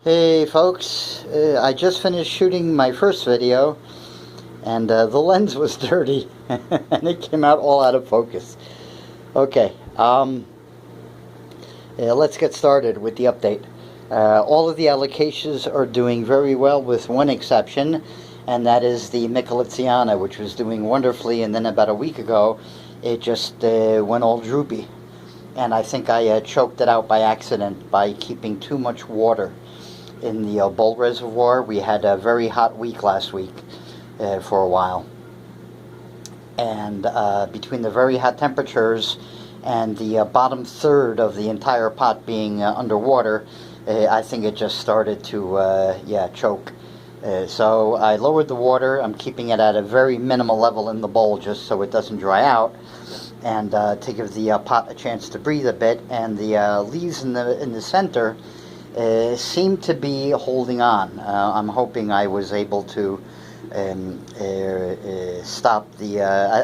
Hey folks, I just finished shooting my first video and the lens was dirty and it came out all out of focus. Okay, let's get started with the update. All of the allocations are doing very well with one exception, and that is the Michelitziana, which was doing wonderfully, and then about a week ago it just went all droopy. And I think I choked it out by accident by keeping too much water in the Bolt Reservoir. We had a very hot week last week for a while. And between the very hot temperatures and the bottom third of the entire pot being underwater, I think it just started to, choke. So I lowered the water. I'm keeping it at a very minimal level in the bowl just so it doesn't dry out, and to give the pot a chance to breathe a bit. And the leaves in the center seem to be holding on. I'm hoping I was able to stop the.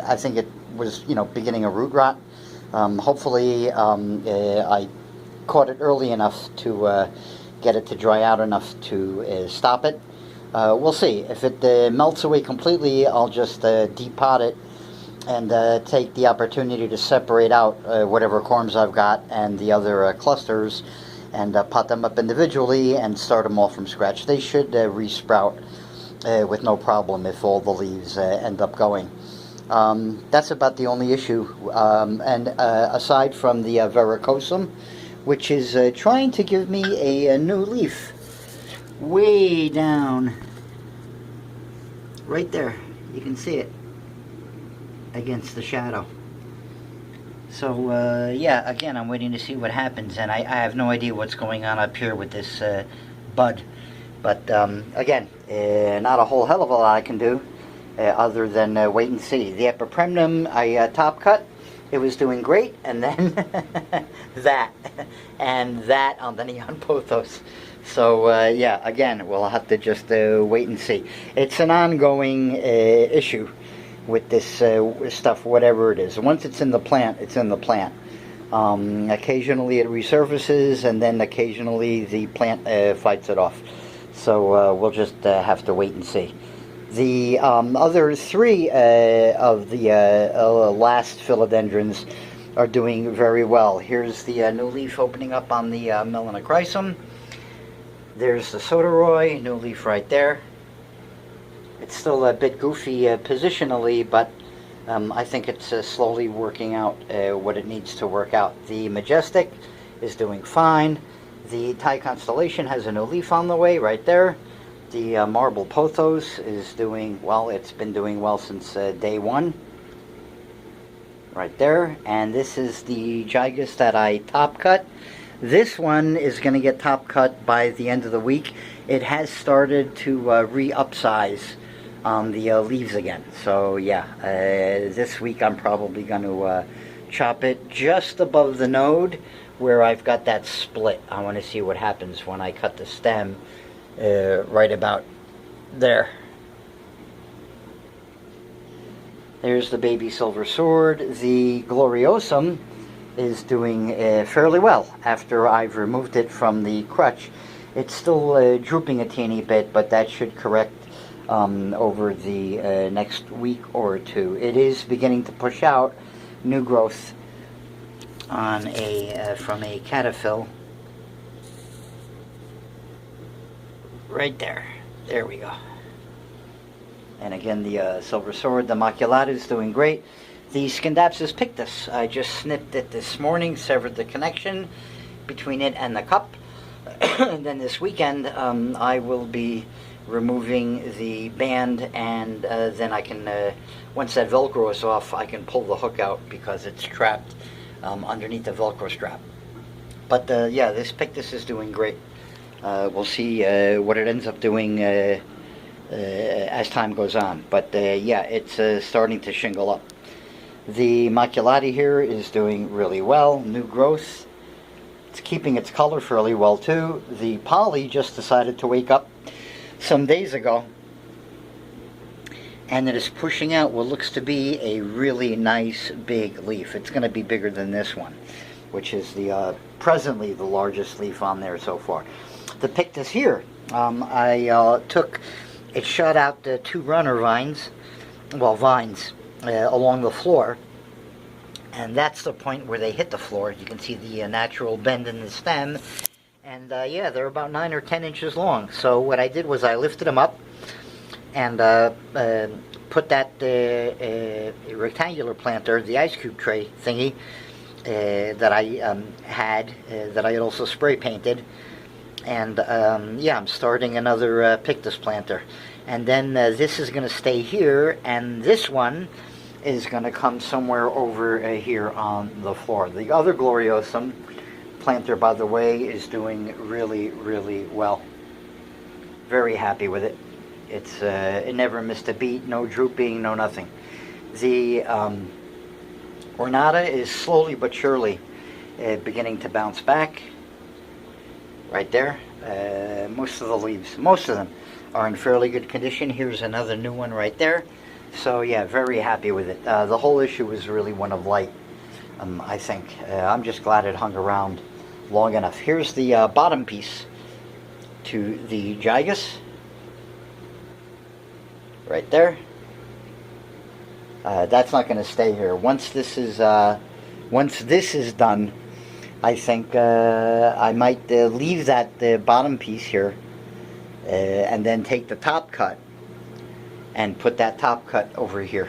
I think it was, beginning a root rot. Hopefully, I caught it early enough to get it to dry out enough to stop it. We'll see. If it melts away completely, I'll just depot it and take the opportunity to separate out whatever corms I've got and the other clusters, and pot them up individually and start them all from scratch. They should resprout with no problem if all the leaves end up going. That's about the only issue. And aside from the verrucosum, which is trying to give me a new leaf way down right there. You can see it against the shadow. So, yeah, again, I'm waiting to see what happens, and I have no idea what's going on up here with this bud. But, again, not a whole hell of a lot I can do other than wait and see. The Epipremnum I top cut. It was doing great, and then that, and that on the Neon Pothos. So, yeah, again, we'll have to just wait and see. It's an ongoing issue with this stuff, whatever it is. Once it's in the plant, it's in the plant. Occasionally it resurfaces, and then occasionally the plant fights it off. So we'll just have to wait and see. The other three of the last philodendrons are doing very well. Here's the new leaf opening up on the Melanochrysum. There's the Soderoy, new leaf right there. It's still a bit goofy positionally, but I think it's slowly working out what it needs to work out. The Majestic is doing fine. The Thai Constellation has a new leaf on the way right there. The Marble Pothos is doing well. It's been doing well since day one. Right there. And this is the Gigas that I top cut. This one is going to get top cut by the end of the week. It has started to re-upsize on the leaves again. So yeah, this week I'm probably going to chop it just above the node where I've got that split. I want to see what happens when I cut the stem right about there. There's the baby silver sword. The Gloriosum is doing fairly well after I've removed it from the crutch. It's still drooping a teeny bit, but that should correct over the next week or two. It is beginning to push out new growth on from a cataphyll. Right there. There we go. And again, the silver sword, the Maculata, is doing great. The Scindapsus pictus, I just snipped it this morning, severed the connection between it and the cup. And then this weekend, I will be removing the band, and then I can, once that Velcro is off, I can pull the hook out because it's trapped underneath the Velcro strap. But yeah, this pictus is doing great. We'll see what it ends up doing as time goes on. But yeah, it's starting to shingle up. The Maculata here is doing really well, new growth. It's keeping its color fairly well too. The Poly just decided to wake up some days ago, and it is pushing out what looks to be a really nice big leaf. It's going to be bigger than this one, which is the presently the largest leaf on there so far. the Pictus here. I took, it shot out 2 runner vines, well, vines, along the floor. And that's the point where they hit the floor. You can see the natural bend in the stem. And yeah, they're about 9 or 10 inches long. So what I did was I lifted them up and put that rectangular planter, the ice cube tray thingy, that I had, that I had also spray painted. And yeah, I'm starting another Pictus planter. And then this is going to stay here, and this one is going to come somewhere over here on the floor. The other Gloriosum planter, by the way, is doing really, really well. Very happy with it. It never missed a beat, no drooping, no nothing. The Ornata is slowly but surely beginning to bounce back. Right there. Most of the leaves, most of them, are in fairly good condition. Here's another new one right there. So yeah, very happy with it. The whole issue was really one of light, I think. I'm just glad it hung around long enough. Here's the bottom piece to the Gigas. Right there. That's not going to stay here. Once this is done, I think I might leave that bottom piece here and then take the top cut and put that top cut over here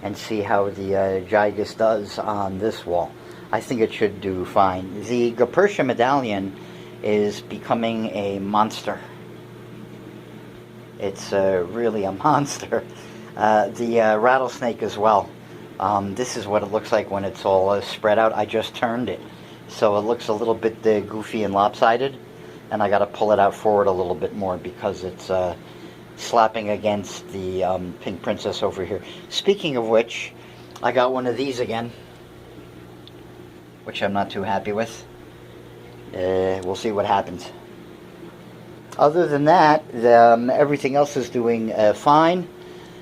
and see how the Gigas does on this wall. I think it should do fine. The Gupertia medallion is becoming a monster. It's really a monster. The rattlesnake as well. This is what it looks like when it's all spread out. I just turned it, so it looks a little bit goofy and lopsided, and I got to pull it out forward a little bit more because it's slapping against the Pink Princess over here. Speaking of which, I got one of these again, which I'm not too happy with. We'll see what happens. Other than that, everything else is doing fine.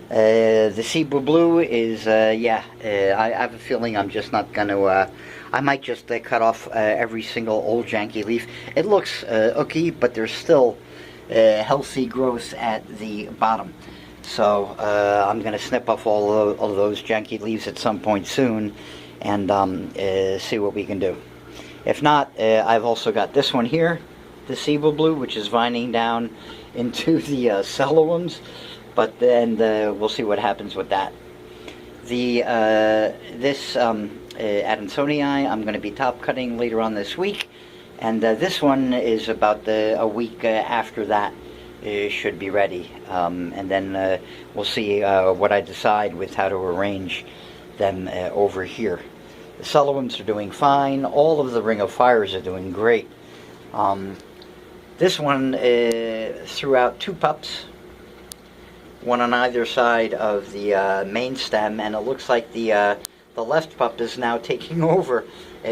The Cebu Blue is, yeah, I have a feeling I'm just not going to, I might just cut off every single old janky leaf. It looks ooky, but there's still healthy growth at the bottom. So I'm going to snip off all of those janky leaves at some point soon and see what we can do. If not, I've also got this one here, the Cebu Blue, which is vining down into the Cellulums, but then we'll see what happens with that. The this Adansonii I'm going to be top cutting later on this week, and this one is about a week after that should be ready, and then we'll see what I decide with how to arrange them over here. The Cellulums are doing fine. All of the Ring of Fires are doing great. This one threw out 2 pups, one on either side of the main stem, and it looks like the left pup is now taking over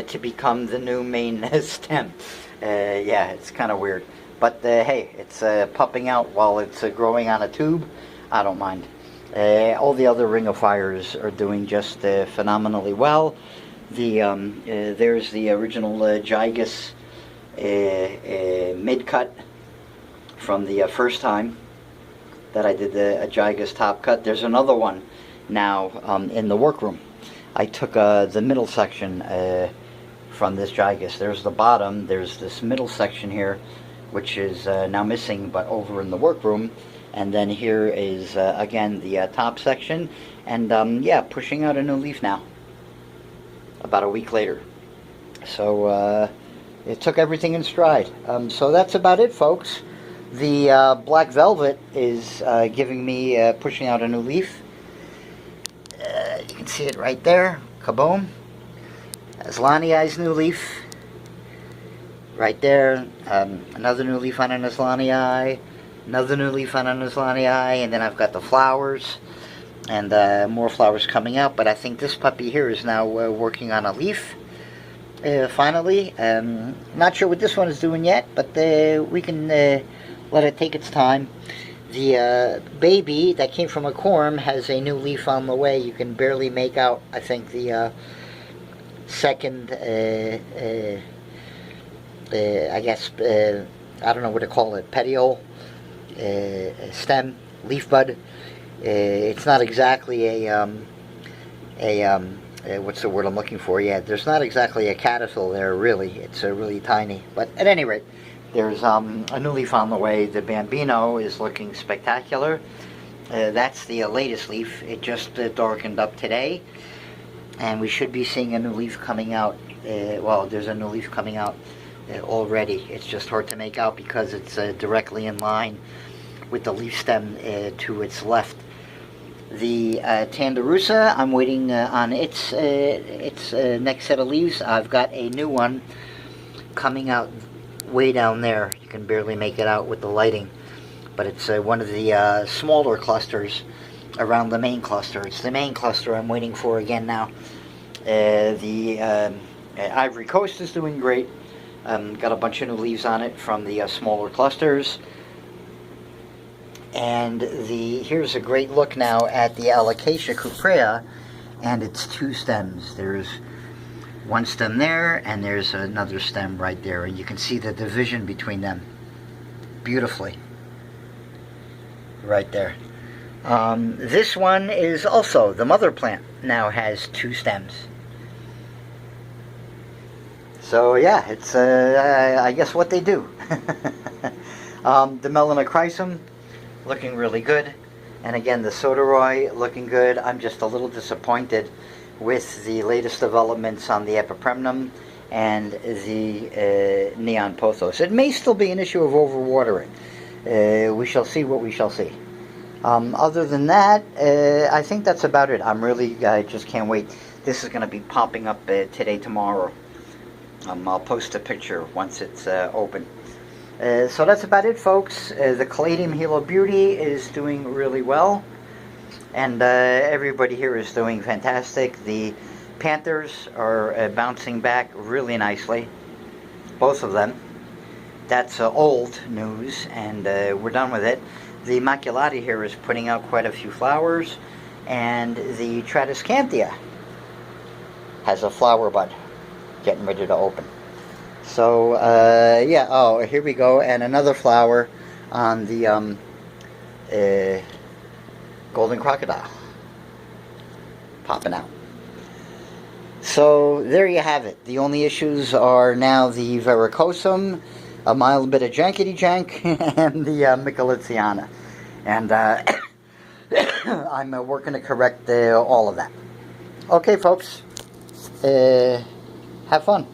to become the new main stem. Yeah, it's kind of weird. But hey, it's pupping out while it's growing on a tube. I don't mind. All the other Ring of Fires are doing just phenomenally well. There's the original Gigas mid-cut from the first time that I did the Gigas top cut. There's another one now in the workroom. I took the middle section from this Gigas. There's the bottom. There's this middle section here, which is now missing, but over in the workroom. And then here is again the top section, and yeah, pushing out a new leaf now. About a week later. So it took everything in stride. So that's about it, folks. The Black Velvet is giving me, pushing out a new leaf. You can see it right there. Kaboom. Aslanii's new leaf. Right there. Another new leaf on an Aslanii. Another new leaf on an Aslanii. And then I've got the flowers. And more flowers coming out. But I think this puppy here is now working on a leaf. Finally. Not sure what this one is doing yet. But we can let it take its time. The baby that came from a corm has a new leaf on the way. You can barely make out, I think, the second, I guess, I don't know what to call it, petiole, stem, leaf bud. It's not exactly what's the word I'm looking for? Yeah, there's not exactly a codicil there, really. It's really tiny. But at any rate, there's a new leaf on the way. The Bambino is looking spectacular. That's the latest leaf. It just darkened up today, and we should be seeing a new leaf coming out. Well, there's a new leaf coming out already. It's just hard to make out because it's directly in line with the leaf stem to its left. The Tanderusa, I'm waiting on its next set of leaves. I've got a new one coming out way down there. You can barely make it out with the lighting, but it's one of the smaller clusters around the main cluster. It's the main cluster I'm waiting for again now. The Ivory Coast is doing great. Got a bunch of new leaves on it from the smaller clusters. And here's a great look now at the Alocasia cuprea and its two stems. There's one stem there, and there's another stem right there, and you can see the division between them beautifully right there. This one is also, the mother plant now has two stems. So yeah, it's I guess what they do. The Melanochrysum looking really good, and again the Soderoy looking good. I'm just a little disappointed with the latest developments on the Epipremnum and the Neon Pothos. It may still be an issue of overwatering. We shall see what we shall see. Other than that, I think that's about it. I just can't wait. This is going to be popping up today, tomorrow. I'll post a picture once it's open. So that's about it, folks. The Caladium Hilo Beauty is doing really well, and everybody here is doing fantastic. The Panthers are bouncing back really nicely, both of them. That's old news, and we're done with it. The Maculata here is putting out quite a few flowers, and the Tradescantia has a flower bud getting ready to open. So, yeah, oh, here we go, and another flower on the Golden Crocodile popping out. So, there you have it. The only issues are now the Verrucosum, a mild bit of Jankety-Jank, and the Micholitziana. And I'm working to correct all of that. Okay, folks, have fun.